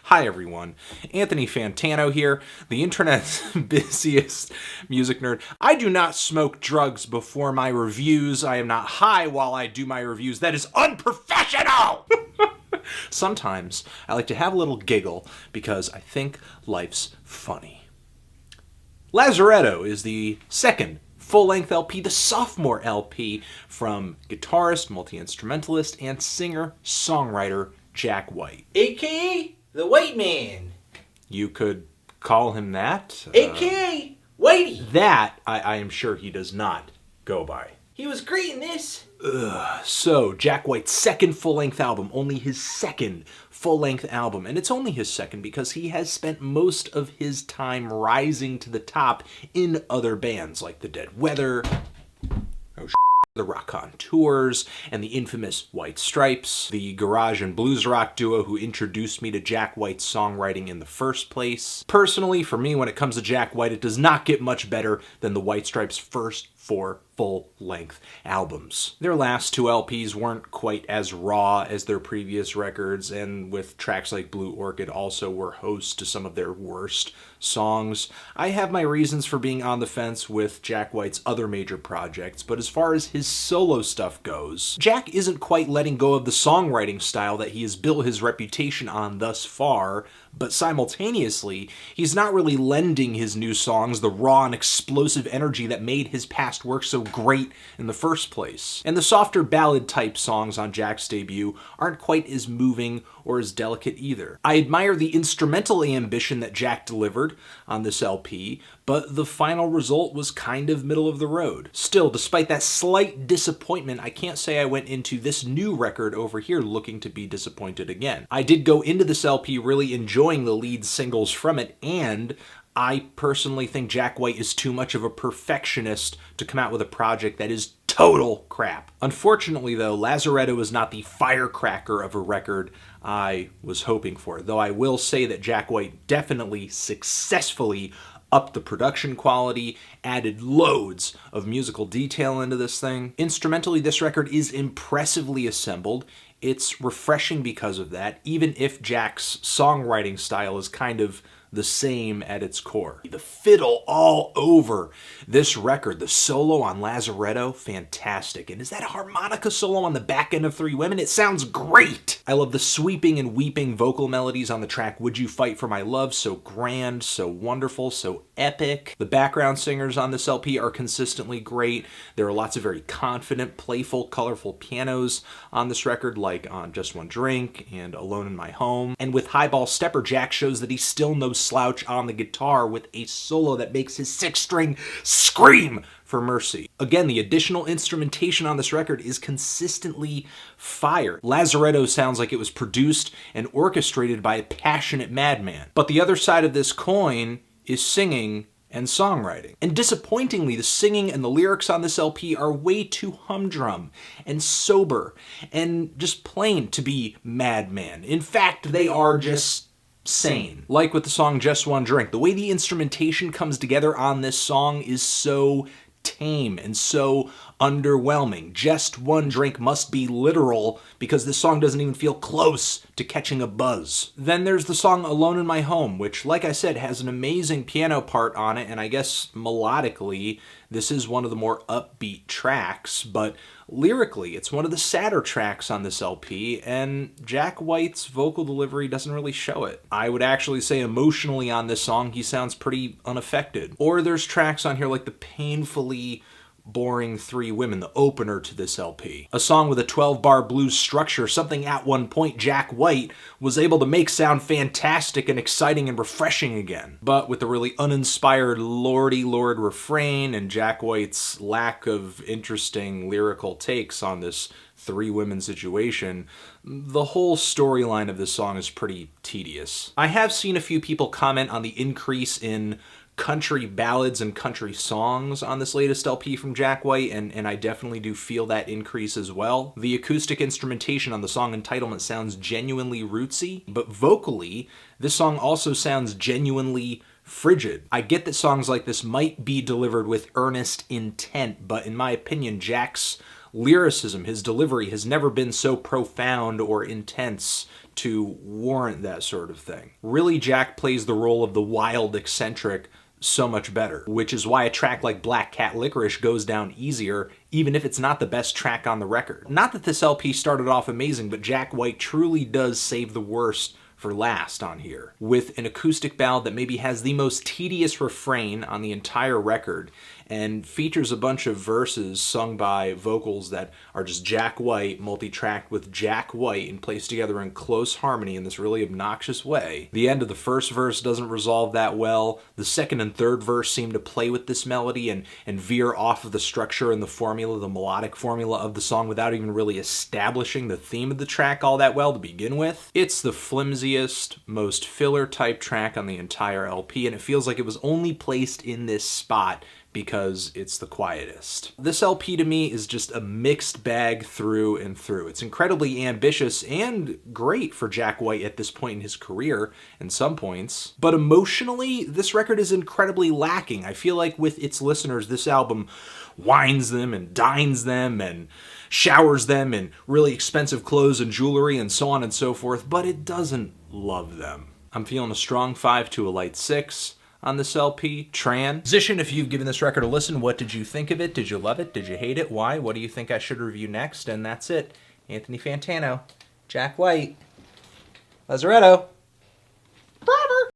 Hi everyone, Anthony Fantano here, the internet's busiest music nerd. I do not smoke drugs before my reviews. I am not high while I do my reviews. That is unprofessional! Sometimes I like to have a little giggle because I think life's funny. Lazaretto is the second full-length LP, the sophomore LP from guitarist, multi-instrumentalist, and singer-songwriter Jack White. A.K.A. the White Man. You could call him that. A.K.A. Whitey. That, I am sure he does not go by. He was great in this. So, Jack White's second full-length album, only his second full-length album. And it's only his second because he has spent most of his time rising to the top in other bands like the Dead Weather, the Rock Contours, and the infamous White Stripes, the garage and blues rock duo who introduced me to Jack White's songwriting in the first place. Personally, for me, when it comes to Jack White, it does not get much better than the White Stripes' first 4 full-length albums. Their last 2 LPs weren't quite as raw as their previous records, and with tracks like Blue Orchid also were host to some of their worst songs. I have my reasons for being on the fence with Jack White's other major projects, but as far as his solo stuff goes, Jack isn't quite letting go of the songwriting style that he has built his reputation on thus far, but simultaneously, he's not really lending his new songs the raw and explosive energy that made his past work so great in the first place. And the softer ballad-type songs on Jack's debut aren't quite as moving or as delicate either. I admire the instrumental ambition that Jack delivered on this LP, but the final result was kind of middle of the road. Still, despite that slight disappointment, I can't say I went into this new record over here looking to be disappointed again. I did go into this LP really enjoying the lead singles from it, and I personally think Jack White is too much of a perfectionist to come out with a project that is total crap. Unfortunately, though, Lazaretto is not the firecracker of a record I was hoping for, though I will say that Jack White definitely successfully upped the production quality, added loads of musical detail into this thing. Instrumentally, this record is impressively assembled. It's refreshing because of that, even if Jack's songwriting style is kind of the same at its core. The fiddle all over this record, the solo on Lazaretto, fantastic. And is that a harmonica solo on the back end of Three Women? It sounds great! I love the sweeping and weeping vocal melodies on the track Would You Fight for My Love, so grand, so wonderful, so epic. The background singers on this LP are consistently great. There are lots of very confident, playful, colorful pianos on this record, like on Just One Drink and Alone in My Home. And with Highball Stepper, Jack shows that he's still no slouch on the guitar with a solo that makes his 6th string scream for mercy. Again, the additional instrumentation on this record is consistently fire. Lazaretto sounds like it was produced and orchestrated by a passionate madman. But the other side of this coin is singing and songwriting. And disappointingly, the singing and the lyrics on this LP are way too humdrum and sober and just plain to be madman. In fact, they are just sane. Like with the song Just One Drink, the way the instrumentation comes together on this song is so tame and so underwhelming. Just one drink must be literal because this song doesn't even feel close to catching a buzz. Then there's the song Alone in My Home, which, like I said, has an amazing piano part on it, and I guess melodically this is one of the more upbeat tracks, but lyrically it's one of the sadder tracks on this LP, and Jack White's vocal delivery doesn't really show it. I would actually say emotionally on this song he sounds pretty unaffected. Or there's tracks on here like the painfully boring Three Women, the opener to this LP. A song with a 12-bar blues structure, something at one point Jack White was able to make sound fantastic and exciting and refreshing again. But with the really uninspired Lordy Lord refrain and Jack White's lack of interesting lyrical takes on this Three Women situation, the whole storyline of this song is pretty tedious. I have seen a few people comment on the increase in country ballads and country songs on this latest LP from Jack White, and I definitely do feel that increase as well. The acoustic instrumentation on the song Entitlement sounds genuinely rootsy, but vocally, this song also sounds genuinely frigid. I get that songs like this might be delivered with earnest intent, but in my opinion, Jack's lyricism, his delivery has never been so profound or intense to warrant that sort of thing. Really, Jack plays the role of the wild eccentric so much better, which is why a track like Black Cat Licorice goes down easier, even if it's not the best track on the record. Not that this LP started off amazing, but Jack White truly does save the worst for last on here, with an acoustic ballad that maybe has the most tedious refrain on the entire record and features a bunch of verses sung by vocals that are just Jack White multi-tracked with Jack White and placed together in close harmony in this really obnoxious way. The end of the first verse doesn't resolve that well. The second and third verse seem to play with this melody and veer off of the structure and the formula, the melodic formula of the song without even really establishing the theme of the track all that well to begin with. It's the flimsiest, most filler-type track on the entire LP, and it feels like it was only placed in this spot because it's the quietest. This LP to me is just a mixed bag through and through. It's incredibly ambitious and great for Jack White at this point in his career in some points, but emotionally, this record is incredibly lacking. I feel like with its listeners, this album wines them and dines them and showers them in really expensive clothes and jewelry and so on and so forth, but it doesn't love them. I'm feeling a strong 5 to a light 6 on this LP. Transition, if you've given this record a listen, what did you think of it? Did you love it? Did you hate it? Why? What do you think I should review next? And that's it. Anthony Fantano, Jack White, Lazaretto.